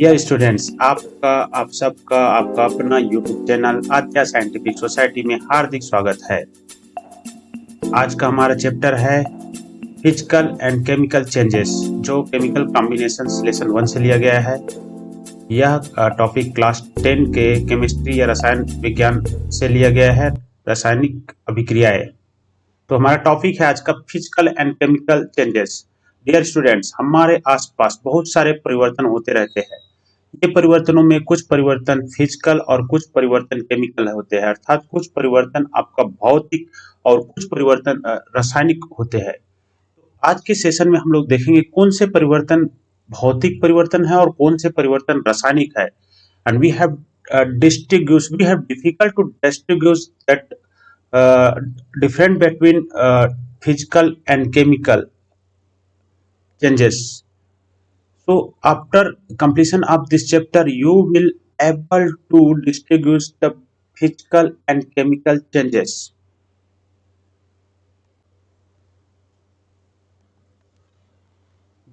Dear students, आप सबका आपका अपना यूट्यूब चैनल आद्या साइंटिफिक सोसाइटी में हार्दिक स्वागत है। आज का हमारा चैप्टर है फिजिकल एंड केमिकल चेंजेस, जो केमिकल कॉम्बिनेशन लेसन 1 से लिया गया है। यह टॉपिक क्लास 10 के केमिस्ट्री या रसायन विज्ञान से लिया गया है, रासायनिक अभिक्रियाएं। तो हमारा टॉपिक है आज का physical and chemical changes. Dear students, हमारे आसपास बहुत सारे परिवर्तन होते रहते हैं। ये परिवर्तनों में कुछ परिवर्तन फिजिकल और कुछ परिवर्तन केमिकल होते हैं, अर्थात कुछ परिवर्तन आपका भौतिक और कुछ परिवर्तन रासायनिक होते हैं। आज के सेशन में हम लोग देखेंगे कौन से परिवर्तन भौतिक परिवर्तन है और कौन से परिवर्तन रासायनिक है। And we have difficult to distinguish that different between physical and chemical changes. So after completion of this chapter, you will able to distinguish the physical and chemical changes.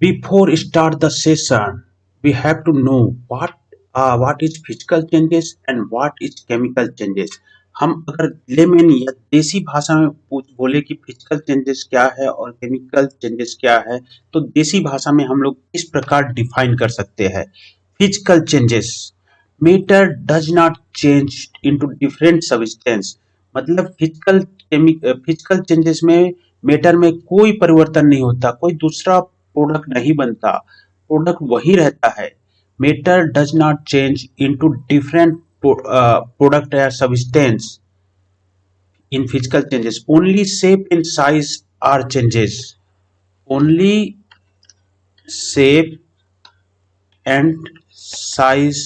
Before start the session, we have to know what is physical changes and what is chemical changes. हम अगर lemon या देसी भाषा में बोले कि physical changes क्या है और केमिकल चेंजेस क्या है, तो देसी भाषा में हम लोग इस प्रकार डिफाइन कर सकते हैं। Physical changes, matter does not change into different substance. मतलब फिजिकल चेंजेस में मैटर में कोई परिवर्तन नहीं होता, कोई दूसरा प्रोडक्ट नहीं बनता, प्रोडक्ट वही रहता है। Matter does not change into different product or substance in physical changes. Only shape and size are changes. Only shape and size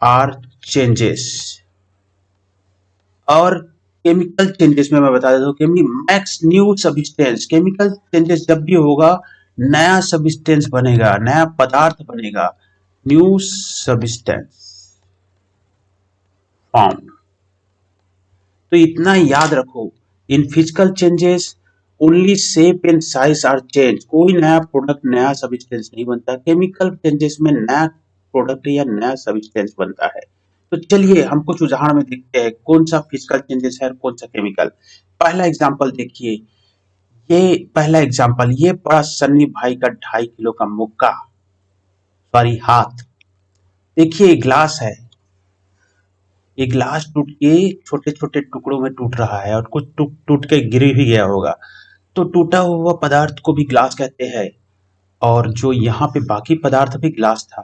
are changes. और केमिकल चेंजेस में मैं बता देता हूँ कि max new substance. Chemical changes जब भी होगा नया सब्सटेंस बनेगा, नया पदार्थ बनेगा, न्यू सब्सटेंस फाउंड। तो इतना याद रखो, in physical changes only shape and size are change. कोई नया प्रोडक्ट नया सब्सटेंस नहीं बनता। केमिकल चेंजेस में नया प्रोडक्ट या नया सब्सटेंस बनता है। तो चलिए हम कुछ उदाहरण में देखते हैं कौन सा फिजिकल चेंजेस है और कौन सा केमिकल। पहला एग्जांपल देखिए, ये बड़ा सन्नी भाई का 2.5 किलो का मुक्का, सॉरी हाथ। देखिए ग्लास है, ये ग्लास टूट के छोटे छोटे टुकड़ों में टूट रहा है और कुछ टूट के गिर भी गया होगा। तो टूटा हुआ पदार्थ को भी ग्लास कहते हैं, और जो यहाँ पे बाकी पदार्थ भी ग्लास था।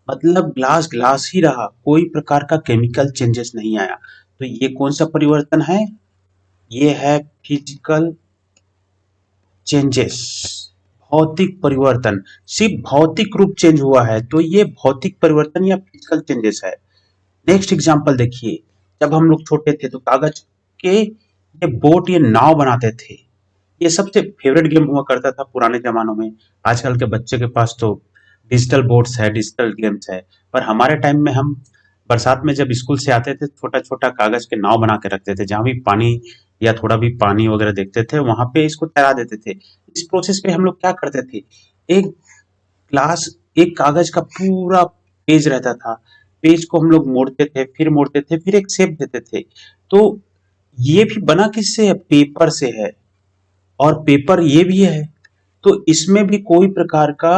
मतलब ग्लास ग्लास ही रहा, कोई प्रकार का केमिकल चेंजेस नहीं आया। तो ये कौन सा परिवर्तन है? ये है फिजिकल चेंजेस, भौतिक परिवर्तन। सिर्फ भौतिक रूप चेंज हुआ है, तो ये भौतिक परिवर्तन या फिजिकल चेंजेस है। नेक्स्ट एग्जांपल देखिए, जब हम लोग छोटे थे तो कागज के ये बोट, ये नाव बनाते थे। ये सबसे फेवरेट गेम हुआ करता था पुराने जमानों में। आजकल के बच्चे के पास तो डिजिटल बोर्ड्स है, डिजिटल गेम्स है, पर हमारे टाइम में हम बरसात में जब स्कूल से आते थे छोटा छोटा कागज के नाव बना के रखते थे। जहां भी पानी या थोड़ा भी पानी वगैरह देखते थे वहां पे इसको तैरा देते थे। इस प्रोसेस पे हम लोग क्या करते थे, एक ग्लास, एक कागज का पूरा पेज रहता था। पेज को हम लोग मोड़ते थे, फिर एक शेप देते थे। तो ये भी बना किससे है? पेपर से है, और पेपर ये भी है। तो इसमें भी कोई प्रकार का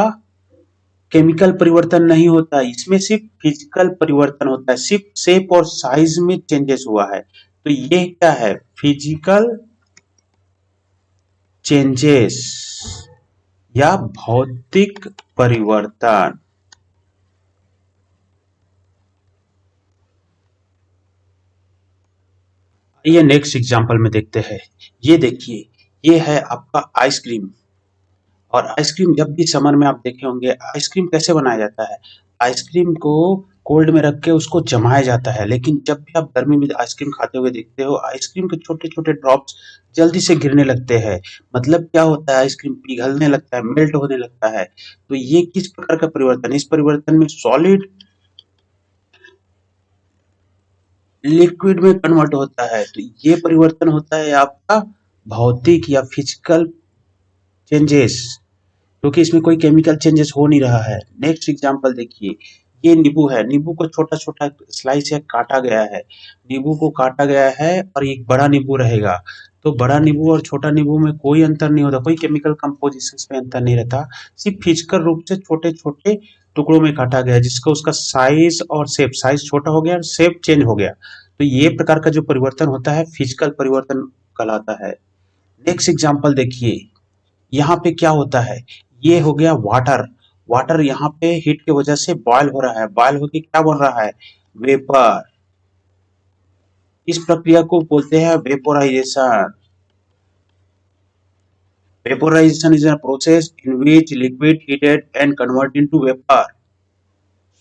केमिकल परिवर्तन नहीं होता, इसमें सिर्फ फिजिकल परिवर्तन होता है, सिर्फ शेप और साइज में चेंजेस हुआ है। तो ये क्या है? फिजिकल चेंजेस या भौतिक परिवर्तन। ये नेक्स्ट एग्जांपल में देखते हैं। ये देखिए, ये है आपका आइसक्रीम। और आइसक्रीम जब भी समर में आप देखे होंगे, आइसक्रीम कैसे बनाया जाता है? आइसक्रीम को कोल्ड में रख के उसको जमाया जाता है। लेकिन जब भी आप गर्मी में आइसक्रीम खाते हुए देखते हो, आइसक्रीम के छोटे छोटे ड्रॉप्स जल्दी से गिरने लगते हैं। मतलब क्या होता है? आइसक्रीम पिघलने लगता है, मेल्ट होने लगता है। तो ये किस प्रकार का परिवर्तन? इस परिवर्तन में सॉलिड लिक्विड में कन्वर्ट होता है। तो ये परिवर्तन होता है आपका भौतिक या फिजिकल चेंजेस। क्योंकि इसमें कोई केमिकल चेंजेस हो नहीं रहा है। नेक्स्ट एग्जांपल देखिए, ये नींबू है, नींबू को छोटा छोटा स्लाइस है, काटा गया है, नींबू को काटा गया है और एक बड़ा नींबू रहेगा। तो बड़ा नींबू और छोटा नींबू में कोई अंतर नहीं होता, कोई केमिकल कंपोजिशन में अंतर नहीं रहता, सिर्फ फिजिकल रूप से छोटे छोटे टुकड़ों में काटा गया है, जिसका उसका साइज और शेप, साइज छोटा हो गया और शेप चेंज हो गया। तो ये प्रकार का जो परिवर्तन होता है फिजिकल परिवर्तन कहलाता है। नेक्स्ट एग्जांपल देखिए, यहाँ पे क्या होता है, ये हो गया वाटर। वाटर यहाँ पे हीट की वजह से बॉयल हो रहा है, बॉयल होके क्या बन रहा है, वेपर। इस प्रक्रिया को बोलते हैं vaporisation. Vaporisation is a process in which liquid heated and converted into vapor.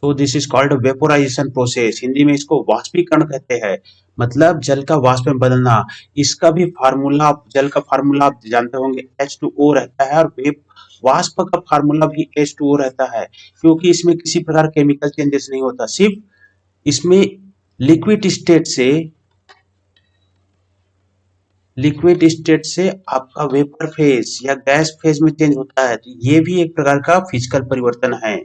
So this is called vaporisation process. Hindi में इसको वाष्पीकरण कहते हैं, मतलब जल का वाष्प में बदलना। इसका भी फार्मूला, जल का फार्मूला आप जानते होंगे, H2O रहता है, और वेप वाष्प का फार्मूला भी H2O रहता है, क्योंकि इसमें किसी प्रकार केमिकल चेंजेस नहीं होता, सिर्फ इसमें लिक्विड स्टेट से, लिक्विड स्टेट से आपका वेपर फेज या गैस फेज में चेंज होता है। तो ये भी एक प्रकार का फिजिकल परिवर्तन है।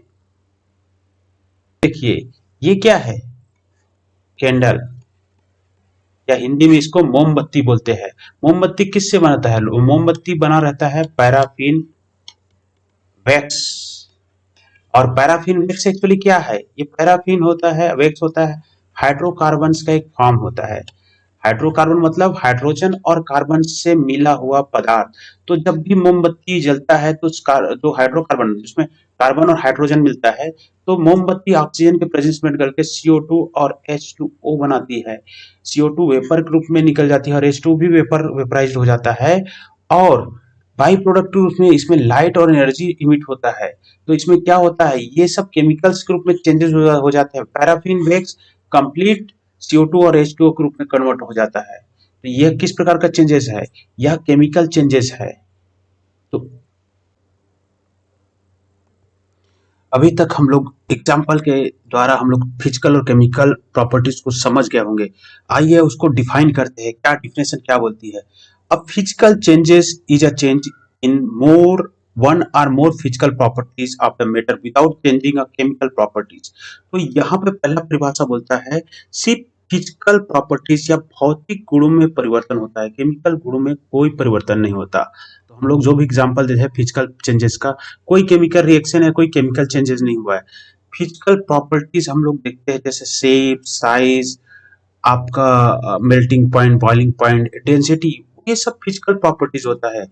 देखिए, ये क्या है, कैंडल, या हिंदी में इसको मोमबत्ती बोलते हैं। मोमबत्ती किससे बनता है, मोमबत्ती बना रहता है पैराफिन वैक्स। और पैराफिन वैक्स एक्चुअली क्या है, ये पैराफिन होता है, वैक्स होता है, हाइड्रोकार्बन्स का एक फॉर्म होता है। हाइड्रोकार्बन मतलब हाइड्रोजन और कार्बन से मिला हुआ पदार्थ। तो जब भी मोमबत्ती जलता है तो जो हाइड्रोकार्बन, जिसमें कार्बन और हाइड्रोजन मिलता है, तो मोमबत्ती ऑक्सीजन के प्रेजेंस में करके CO2 और H2O बनाती है। CO2 वेपर के रूप में निकल जाती है और H2 भी वेपराइज्ड हो जाता है, और बाई प्रोडक्ट उसमें, इसमें लाइट और एनर्जी इमिट होता है। तो इसमें क्या होता है, ये सब केमिकल्स के रूप में चेंजेस हो जाते हैं। पैराफिन वैक्स कंप्लीट CO2 और H2O के रूप में कन्वर्ट हो जाता है। तो यह किस प्रकार का चेंजेस है, यह केमिकल चेंजेस है। तो अभी तक हम लोग एग्जाम्पल के द्वारा हम लोग फिजिकल और केमिकल प्रॉपर्टीज को समझ गए होंगे। आइए उसको डिफाइन करते हैं, क्या डिफिनेशन क्या बोलती है। अब physical changes is a change in more one or more physical properties of the matter without changing a chemical properties. तो यहाँ पे पहला परिभाषा बोलता है, सिर्फ फिजिकल प्रॉपर्टीज या भौतिक गुणों में परिवर्तन होता है, केमिकल गुणों में कोई परिवर्तन नहीं होता। तो हम लोग जो भी एग्जांपल देते हैं फिजिकल चेंजेस का, कोई केमिकल रिएक्शन है, कोई केमिकल चेंजेस नहीं हुआ है। फिजिकल प्रॉपर्टीज हम लोग देखते हैं जैसे शेप, साइज, आपका melting point, boiling point, density, ये सब फिजिकल प्रॉपर्टीज होता है।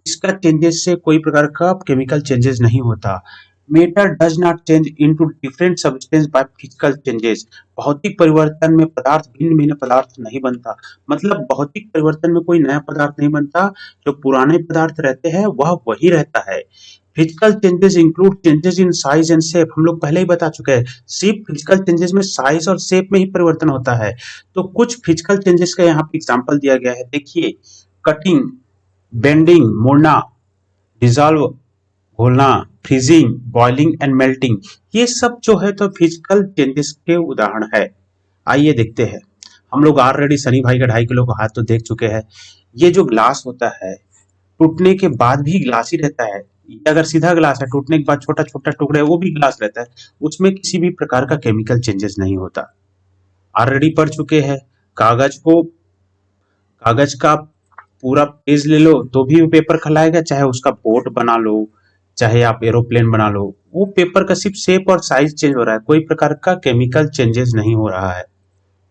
इसका चेंजेस से कोई प्रकार का केमिकल चेंजेस नहीं होता। Matter does not change into different substance by physical changes. भौतिक परिवर्तन में पदार्थ भिन्न भिन्न पदार्थ नहीं बनता, मतलब भौतिक परिवर्तन में कोई नया पदार्थ नहीं बनता, जो पुराने पदार्थ रहते हैं वह वही रहता है। Physical changes include changes in size and shape, हम लोग पहले ही बता चुके हैं, सिर्फ फिजिकल चेंजेस में साइज और शेप में ही परिवर्तन होता है। तो कुछ फिजिकल चेंजेस का यहाँ पे एग्जांपल दिया गया है, देखिए, कटिंग, बेंडिंग मोड़ना, डिजॉल्व घोलना, फ्रीजिंग, बॉइलिंग एंड मेल्टिंग, ये सब जो है तो फिजिकल चेंजेस के उदाहरण है। आइए देखते हैं, हम लोग ऑलरेडी सनी भाई का 2.5 किलो का हाथ तो देख चुके हैं। ये जो ग्लास होता है, टूटने के बाद भी ग्लास ही रहता है। ये अगर सीधा ग्लास है, टूटने के बाद छोटा छोटा टुकड़े, वो भी ग्लास रहता है, उसमें किसी भी प्रकार का केमिकल चेंजेस नहीं होता। ऑलरेडी पढ़ चुके हैं, कागज को, कागज का पूरा पेज ले लो तो भी वो पेपर कहलाएगा, चाहे उसका बोट बना लो, चाहे आप एरोप्लेन बना लो, वो पेपर का सिर्फ शेप और साइज चेंज हो रहा है, कोई प्रकार का केमिकल चेंजेस नहीं हो रहा है।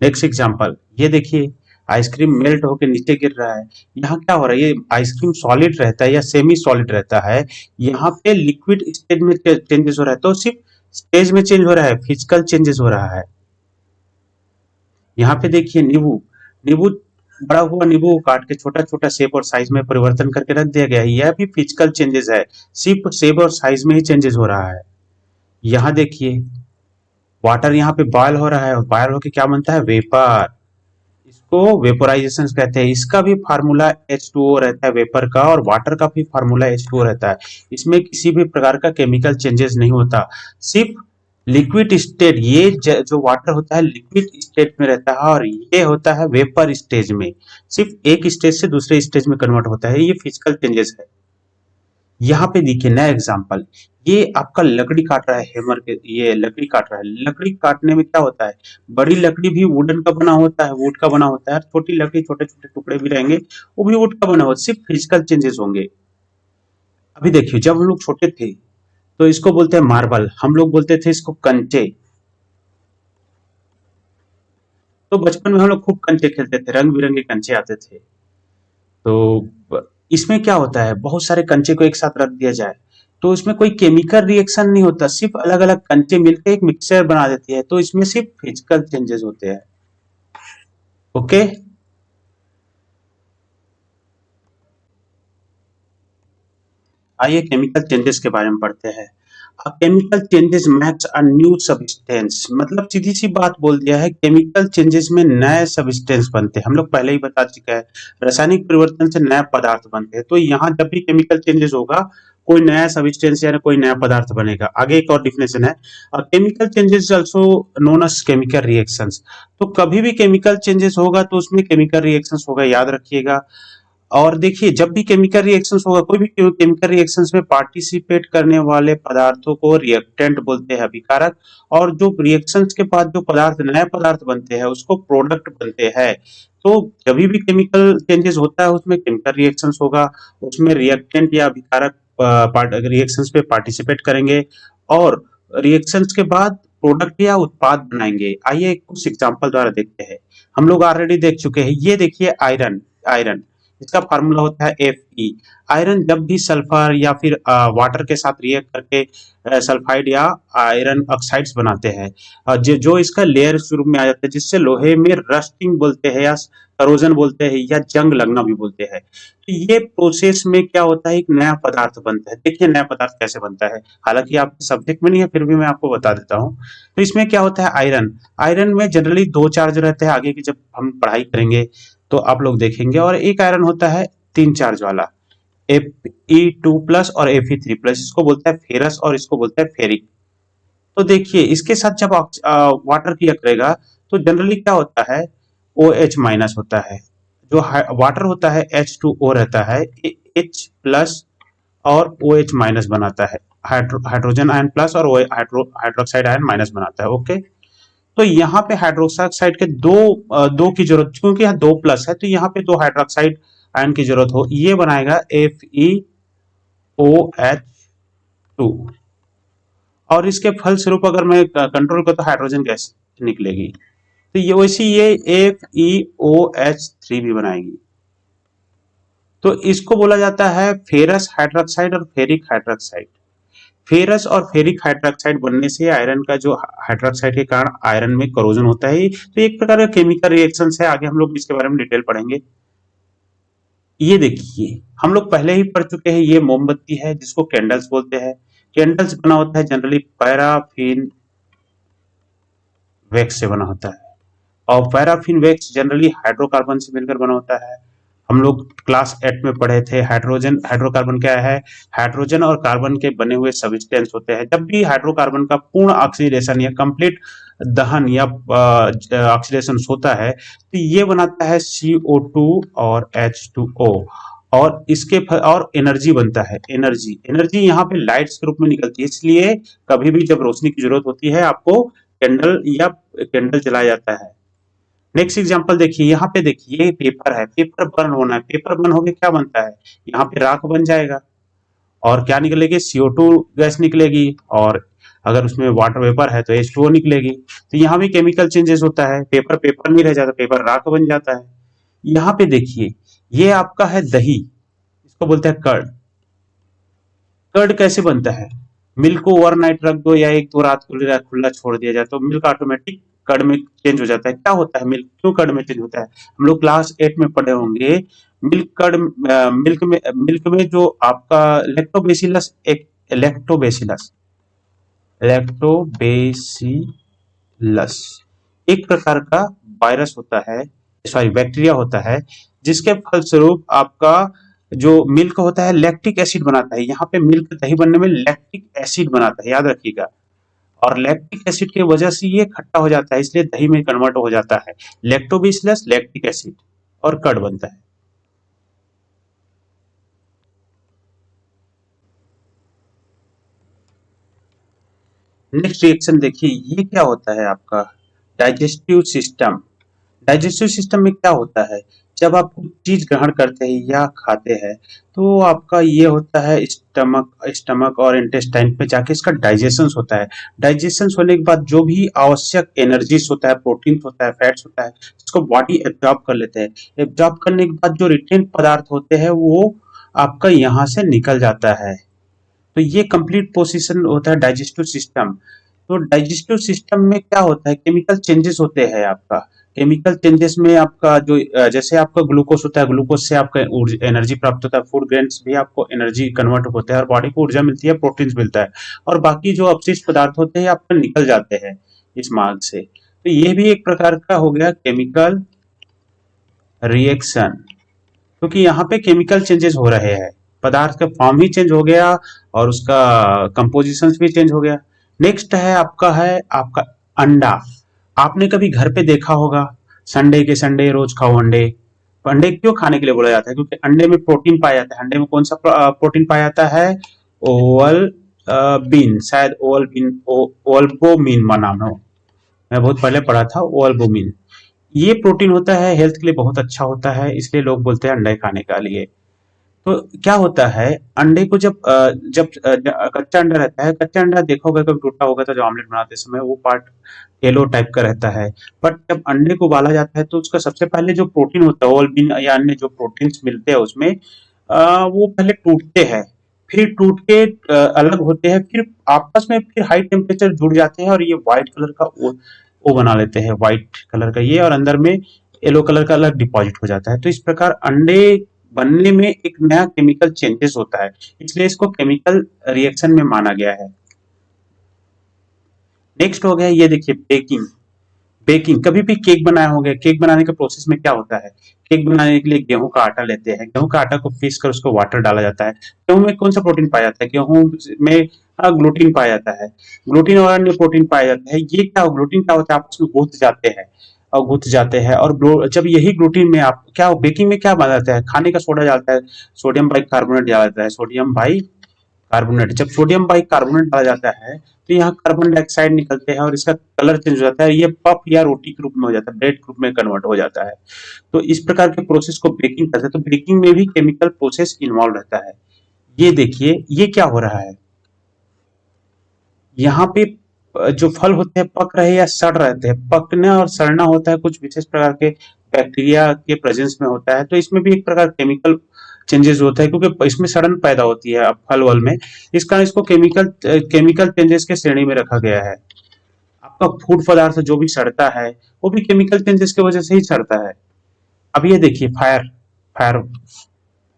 नेक्स्ट एग्जांपल, ये देखिए, आइसक्रीम मेल्ट होकर नीचे गिर रहा है। यहाँ क्या हो रहा है, ये आइसक्रीम सॉलिड रहता है या सेमी सॉलिड रहता है, यहाँ पे लिक्विड स्टेज में चेंजेस हो रहा है, तो सिर्फ स्टेज में चेंज हो रहा है, फिजिकल चेंजेस हो रहा है। यहाँ पे देखिए, नींबू, नींबू, बड़ा हुआ नींबू को काट के छोटा छोटा शेप और साइज में परिवर्तन करके रख दिया गया है, यह भी फिजिकल चेंजेस है, सिर्फ शेप और साइज में ही चेंजेस हो रहा है। यहाँ देखिए, वाटर यहाँ पे बॉयल हो रहा है, और बॉयल होके क्या बनता है, वेपर, इसको वेपोराइजेशन कहते हैं। इसका भी फार्मूला H2O रहता है वेपर का, और वाटर का भी फार्मूला H2O रहता है। इसमें किसी भी प्रकार का केमिकल चेंजेस नहीं होता, सिर्फ लिक्विड स्टेट, ये जो वाटर होता है लिक्विड स्टेट में रहता है, और ये होता है वेपर स्टेज में, सिर्फ एक स्टेज से दूसरे स्टेज में कन्वर्ट होता है, ये फिजिकल चेंजेस है। यहाँ पे देखिए नया एग्जांपल, ये आपका लकड़ी काट रहा है, हेमर के ये लकड़ी काट रहा है। लकड़ी काटने में क्या होता है, बड़ी लकड़ी भी वुडन का बना होता है, वुड का बना होता है, छोटी लकड़ी छोटे छोटे टुकड़े भी रहेंगे वो भी वुड का बना होता है, सिर्फ फिजिकल चेंजेस होंगे। अभी देखिए जब हम लोग छोटे थे तो इसको बोलते हैं मार्बल, हम लोग बोलते थे इसको कंचे। तो बचपन में हम लोग खूब कंचे खेलते थे, रंग बिरंगे कंचे आते थे। तो इसमें क्या होता है, बहुत सारे कंचे को एक साथ रख दिया जाए तो इसमें कोई केमिकल रिएक्शन नहीं होता, सिर्फ अलग अलग कंचे मिलकर एक मिक्सचर बना देती है, तो इसमें सिर्फ फिजिकल चेंजेस होते हैं। ओके, आइए केमिकल चेंजेस के बारे में पढ़ते हैं। Chemical changes max a new substance, मतलब सीधी सी बात बोल दिया है, केमिकल चेंजेस में नए सब्सटेंस बनते हैं। हम लोग पहले ही बता चुका है, रासायनिक परिवर्तन से नए पदार्थ बनते हैं। तो यहाँ जब भी केमिकल चेंजेस होगा कोई नया सब्सटेंस या कोई नया पदार्थ बनेगा। आगे एक और डिफिनेशन है, chemical changes also known as chemical reactions. तो कभी भी केमिकल चेंजेस होगा तो उसमें केमिकल रिएक्शंस होगा, याद रखिएगा। और देखिए जब भी केमिकल रिएक्शंस होगा, कोई भी केमिकल रिएक्शंस में पार्टिसिपेट करने वाले पदार्थों को रिएक्टेंट बोलते हैं, अभिकारक। और जो रिएक्शंस के बाद जो पदार्थ नए पदार्थ बनते हैं उसको प्रोडक्ट बनते हैं। तो जब भी केमिकल चेंजेस होता है उसमें केमिकल रिएक्शंस होगा, उसमें रिएक्टेंट या अभिकारक रिएक्शंस पे पार्टिसिपेट करेंगे और रिएक्शंस के बाद प्रोडक्ट या उत्पाद बनाएंगे। आइए कुछ एग्जांपल द्वारा देखते हैं। हम लोग ऑलरेडी देख चुके हैं, ये देखिए आयरन। आयरन इसका फार्मूला होता है Fe। आयरन जब भी सल्फर या फिर वाटर के साथ रिएक्ट करके सल्फाइड या आयरन ऑक्साइड्स बनाते हैं, जो इसका लेयर शुरू में आ जाता है, जिससे लोहे में रस्टिंग बोलते हैं या करोजन बोलते हैं या जंग लगना भी बोलते हैं। तो ये प्रोसेस में क्या होता है, एक नया पदार्थ बनता है। देखिए नया पदार्थ कैसे बनता है, हालांकि आपके सब्जेक्ट में नहीं है फिर भी मैं आपको बता देता हूँ। तो इसमें क्या होता है, आयरन आयरन में जनरली दो चार्ज रहते हैं, आगे की जब हम पढ़ाई करेंगे तो आप लोग देखेंगे। और एक आयरन होता है तीन चार्ज वाला, Fe2+ और Fe3+, इसको बोलता है फेरस और इसको बोलता है फेरिक। तो देखिए इसके साथ जब वाटर क्रिया करेगा तो जनरली क्या होता है, OH- होता है। जो वाटर होता है H2O रहता है, H+ और OH- बनाता है, हाइड्रोजन आयन प्लस और हाइड्रोक्साइड आयन माइनस बनाता है। ओके, तो यहाँ पे हाइड्रोक्साइड के दो की जरूरत, क्योंकि यहाँ 2+ है तो यहाँ पे दो हाइड्रोक्साइड आयन की जरूरत हो, ये बनाएगा FeOH2। और इसके फलस्वरूप अगर मैं कंट्रोल कर तो हाइड्रोजन गैस निकलेगी, तो ये वैसे ये FeOH3 भी बनाएगी। तो इसको बोला जाता है फेरस हाइड्रोक्साइड और फेरिक हाइड्रोक्साइड। फेरस और फेरिक हाइड्रोक्साइड बनने से आयरन का जो हाइड्रोक्साइड के कारण आयरन में करोजन होता है। तो एक प्रकार का केमिकल रिएक्शन है, आगे हम लोग इसके बारे में डिटेल पढ़ेंगे। ये देखिए हम लोग पहले ही पढ़ चुके हैं, ये मोमबत्ती है जिसको कैंडल्स बोलते हैं। कैंडल्स बना होता है जनरली पैराफिन वैक्स से बना होता है, और पैराफिन वैक्स जनरली हाइड्रोकार्बन से मिलकर बना होता है। हम लोग क्लास 8 में पढ़े थे, हाइड्रोकार्बन क्या है, हाइड्रोजन और कार्बन के बने हुए सब्सटेंस होते हैं। जब भी हाइड्रोकार्बन का पूर्ण ऑक्सीडेशन या कंप्लीट दहन या ऑक्सीडेशन होता है तो ये बनाता है CO2 और H2O। और और एनर्जी बनता है, एनर्जी एनर्जी यहाँ पे लाइट्स के रूप में निकलती है। इसलिए कभी भी जब रोशनी की जरूरत होती है आपको कैंडल जलाया जाता है। नेक्स्ट एग्जांपल देखिए, यहाँ पे देखिए पेपर है, पेपर बर्न होना है, पेपर बर्न होके क्या बनता है, यहाँ पे राख बन जाएगा और क्या निकलेगी, CO2 गैस निकलेगी, और अगर उसमें वाटर वेपर है तो H2O निकलेगी। तो यहाँ भी केमिकल चेंजेस होता है, पेपर पेपर नहीं रह जाता, पेपर राख बन जाता है। यहाँ पे देखिए ये आपका है दही, इसको बोलते हैं कर्ड। कर्ड कैसे बनता है, मिल्क को ओवरनाइट रख दो या एक दो रात को खुला छोड़ दिया जाए तो मिल्क ऑटोमेटिक कर्ड में चेंज हो जाता है। क्या होता है मिल्क, क्यों कर्ड में चेंज होता है, हम लोग क्लास 8 में पढ़े होंगे। मिल्क में जो आपका लैक्टोबेसिलस, एक लैक्टोबेसिलस लैक्टोबेसिलस एक प्रकार का वायरस होता है, सॉरी बैक्टीरिया होता है, जिसके फलस्वरूप आपका जो मिल्क होता है लैक्टिक एसिड बनाता है। यहाँ पे मिल्क दही बनने में लैक्टिक एसिड बनाता है, याद रखिएगा। और लैक्टिक एसिड की वजह से ये खट्टा हो जाता है, इसलिए दही में कन्वर्ट हो जाता है। लैक्टोबैसिलस लैक्टिक एसिड और कर्ड बनता है। नेक्स्ट रिएक्शन देखिए, ये क्या होता है आपका डाइजेस्टिव सिस्टम। डाइजेस्टिव सिस्टम में क्या होता है, जब आप कुछ चीज ग्रहण करते हैं या खाते हैं तो आपका ये होता है स्टमक स्टमक और इंटेस्टाइन पे जाके इसका डाइजेशन होता है। डाइजेशन होने के बाद जो भी आवश्यक एनर्जीज होता है, प्रोटीन होता है, फैट्स होता है, इसको बॉडी एब्जॉर्ब कर लेते हैं। एब्जॉर्ब करने के बाद जो रिटेन पदार्थ होते हैं वो आपका यहाँ से निकल जाता है। तो ये कंप्लीट पोजीशन होता है डाइजेस्टिव सिस्टम। तो डाइजेस्टिव सिस्टम में क्या होता है, केमिकल चेंजेस होते हैं आपका। केमिकल चेंजेस में आपका जो जैसे आपका ग्लूकोज होता है, ग्लूकोज से आपका एनर्जी प्राप्त होता है, फूड ग्रेन्स भी आपको एनर्जी कन्वर्ट होते हैं और बॉडी को ऊर्जा मिलती है, प्रोटीन मिलता है, और बाकी जो अपशिष्ट पदार्थ होते हैं आपके निकल जाते हैं इस मार्ग से। तो ये भी एक प्रकार का हो गया केमिकल रिएक्शन, क्योंकि यहाँ पे केमिकल चेंजेस हो रहे हैं, पदार्थ का फॉर्म ही चेंज हो गया और उसका कंपोजिशन भी चेंज हो गया। नेक्स्ट है आपका अंडा। आपने कभी घर पे देखा होगा, संडे के संडे रोज खाओ अंडे। तो अंडे क्यों खाने के लिए बोला जाता है, क्योंकि अंडे में प्रोटीन पाया जाता है। अंडे में कौन सा प्रोटीन पाया जाता है, ओवल बीन, शायद ओवल बीन, ओवल्बोमिन नाम हो, मैं बहुत पहले पढ़ा था ओवल्बोमिन। ये प्रोटीन होता है, हेल्थ के लिए बहुत अच्छा होता है, इसलिए लोग बोलते हैं अंडे खाने का लिए। तो क्या होता है, अंडे को जब कच्चा अंडा रहता है, कच्चा अंडा देखा होगा कभी टूटा होगा तो जो ऑमलेट बनाते समय वो पार्ट येलो टाइप का रहता है। बट जब अंडे को उबाला जाता है तो उसका सबसे पहले जो प्रोटीन होता है, ओवल्बिन या अन्य जो प्रोटीन्स मिलते हैं उसमें, वो पहले टूटते हैं, फिर टूट के अलग होते हैं, फिर आपस में फिर हाई टेम्परेचर जुड़ जाते हैं और ये व्हाइट कलर का वो बना लेते हैं, व्हाइट कलर का ये, और अंदर में येलो कलर का अलग डिपॉजिट हो जाता है। तो इस प्रकार अंडे बनने में एक नया केमिकल चेंजेस होता है, इसलिए इसको केमिकल रिएक्शन में माना गया है। नेक्स्ट हो गया, ये देखिए बेकिंग। बेकिंग, कभी भी केक बनाया होगा, केक बनाने के प्रोसेस में क्या होता है, केक बनाने के लिए गेहूं का आटा लेते हैं, गेहूं का आटा को पीस कर उसको वाटर डाला जाता है। गेहूं में कौन सा प्रोटीन पाया जाता है, गेहूं में ग्लूटीन पाया जाता है, ग्लूटीन और अन्य प्रोटीन पाया जाता है। ये क्या ग्लूटीन क्या होता है, आपस में गुथ जाते हैं और गुथ जाते हैं, और जब यही ग्लूटीन में आप क्या बेकिंग में क्या बनाता है, खाने का सोडा डालता है, सोडियम बाइकार्बोनेट डाला जाता है, सोडियम बाई कार्बोनेट। जब सोडियम बाइकार्बोनेट डाला जाता है तो यहाँ कार्बन डाइऑक्साइड निकलते हैं और इसका कलर चेंज हो जाता है, ये पफ या रोटी के रूप में हो जाता है, ब्रेड के रूप में कन्वर्ट हो जाता है। तो इस प्रकार के प्रोसेस को बेकिंग कहते हैं। तो बेकिंग में भी केमिकल प्रोसेस इन्वॉल्व रहता है। ये देखिए ये क्या हो रहा है, यहाँ पे जो फल होते हैं पक रहे या सड़ रहते हैं, पकना और सड़ना होता है कुछ विशेष प्रकार के बैक्टीरिया के प्रेजेंस में होता है। तो इसमें भी एक प्रकार केमिकल चेंजेस होता है, क्योंकि इसमें सड़न पैदा होती है फल वल में, इस कारण इसको केमिकल चेंजेस के श्रेणी में रखा गया है। आपका फूड पदार्थ जो भी सड़ता है वो भी केमिकल चेंजेस की वजह से ही सड़ता है। अब ये देखिए फायर, फायर,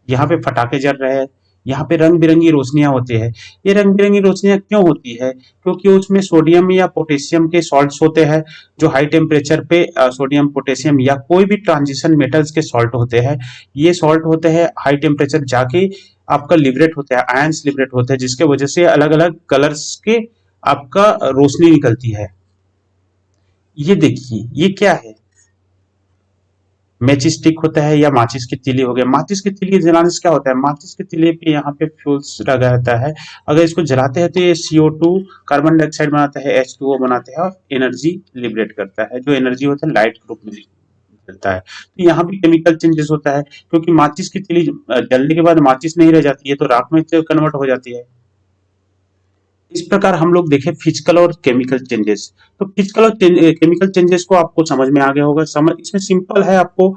यहाँ पे फटाके जल रहे हैं, यहाँ पे रंग बिरंगी रोशनियां होती है। ये रंग बिरंगी रोशनियां क्यों होती है, क्योंकि उसमें सोडियम या पोटेशियम के सॉल्ट्स होते हैं, जो हाई टेम्परेचर पे सोडियम पोटेशियम या कोई भी ट्रांजिशन मेटल्स के सॉल्ट होते हैं, ये सॉल्ट होते हैं हाई टेम्परेचर जाके आपका लिबरेट होते हैं, आयंस लिबरेट होते हैं, जिसके वजह से अलग अलग कलर्स के आपका रोशनी निकलती है। ये देखिए ये क्या है, मैच स्टिक होता है या माचिस की तीली हो गया। माचिस की तीली जलाने से क्या होता है, माचिस की तीली पे यहाँ पे फ्यूल्स लगा रहता है, अगर इसको जलाते हैं तो ये CO2 कार्बन डाइऑक्साइड बनाता है, H2O बनाते हैं और एनर्जी लिबरेट करता है, जो एनर्जी होता है लाइट के रूप में मिलता है। तो यहाँ भी केमिकल चेंजेस होता है, क्योंकि माचिस की तीली जलने के बाद माचिस नहीं रह जाती है तो राख में कन्वर्ट हो जाती है। इस प्रकार हम लोग देखें फिजिकल और केमिकल चेंजेस। तो फिजिकल और केमिकल चेंजेस को आपको समझ में आ गया होगा। समझ इसमें सिंपल है, आपको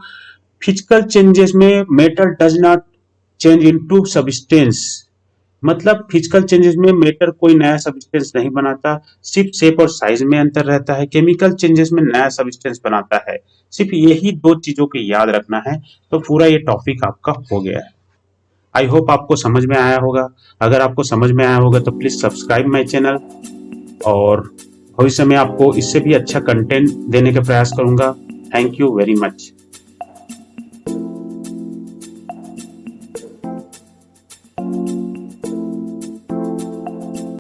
फिजिकल चेंजेस में matter does not change into substance, मतलब फिजिकल चेंजेस में मैटर कोई नया सब्सटेंस नहीं बनाता, सिर्फ शेप और साइज में अंतर रहता है। केमिकल चेंजेस में नया सब्सटेंस बनाता है। सिर्फ यही दो चीजों को याद रखना है, तो पूरा ये टॉपिक आपका हो गया है। आई होप आपको समझ में आया होगा। अगर आपको समझ में आया होगा तो प्लीज सब्सक्राइब माय चैनल, और भविष्य में आपको इससे भी अच्छा कंटेंट देने का प्रयास करूंगा। Thank you very much.